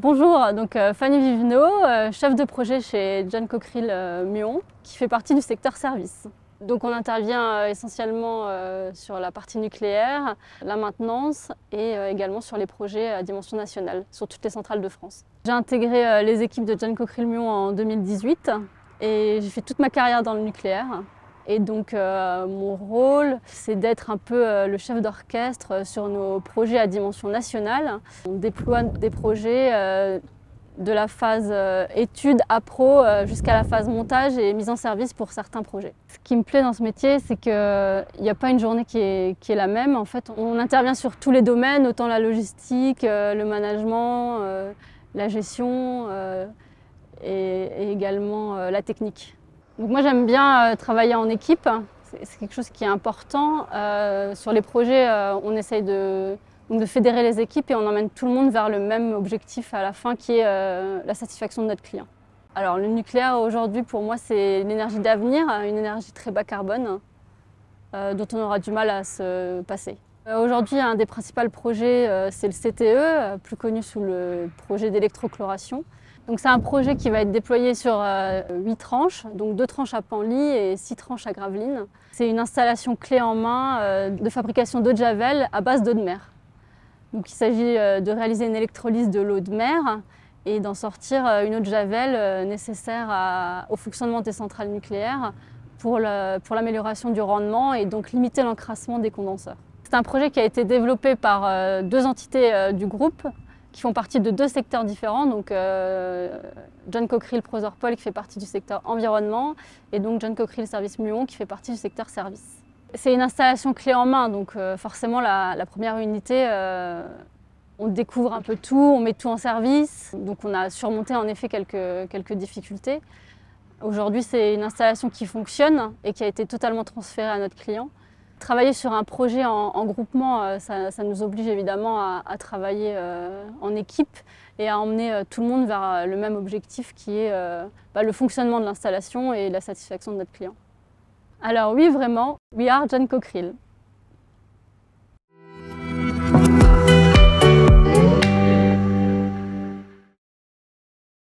Bonjour, donc Fanny Vivenot, chef de projet chez John Cockerill Muon, qui fait partie du secteur service. Donc on intervient essentiellement sur la partie nucléaire, la maintenance et également sur les projets à dimension nationale, sur toutes les centrales de France. J'ai intégré les équipes de John Cockerill Muon en 2018 et j'ai fait toute ma carrière dans le nucléaire. Et donc mon rôle, c'est d'être un peu le chef d'orchestre sur nos projets à dimension nationale. On déploie des projets de la phase étude à pro jusqu'à la phase montage et mise en service pour certains projets. Ce qui me plaît dans ce métier, c'est qu'il n'y a pas une journée qui est la même. En fait, on intervient sur tous les domaines, autant la logistique, le management, la gestion et également la technique. Donc moi j'aime bien travailler en équipe, c'est quelque chose qui est important. Sur les projets, on essaye de fédérer les équipes et on emmène tout le monde vers le même objectif à la fin qui est la satisfaction de notre client. Alors le nucléaire aujourd'hui pour moi c'est l'énergie d'avenir, une énergie très bas carbone dont on aura du mal à se passer. Aujourd'hui un des principaux projets c'est le CTE, plus connu sous le projet d'électrochloration. Donc c'est un projet qui va être déployé sur 8 tranches, donc 2 tranches à Penly et 6 tranches à Gravelines. C'est une installation clé en main de fabrication d'eau de javel à base d'eau de mer. Donc il s'agit de réaliser une électrolyse de l'eau de mer et d'en sortir une eau de javel nécessaire au fonctionnement des centrales nucléaires pour l'amélioration du rendement et donc limiter l'encrassement des condenseurs. C'est un projet qui a été développé par 2 entités du groupe qui font partie de 2 secteurs différents, donc John Cockerill Prosorpol qui fait partie du secteur environnement et donc John Cockerill Service Muon qui fait partie du secteur service. C'est une installation clé en main, donc forcément la première unité, on découvre un peu tout, on met tout en service, donc on a surmonté en effet quelques difficultés. Aujourd'hui c'est une installation qui fonctionne et qui a été totalement transférée à notre client. Travailler sur un projet en groupement, ça nous oblige évidemment à travailler en équipe et à emmener tout le monde vers le même objectif qui est le fonctionnement de l'installation et la satisfaction de notre client. Alors oui, vraiment, we are John Cockerill.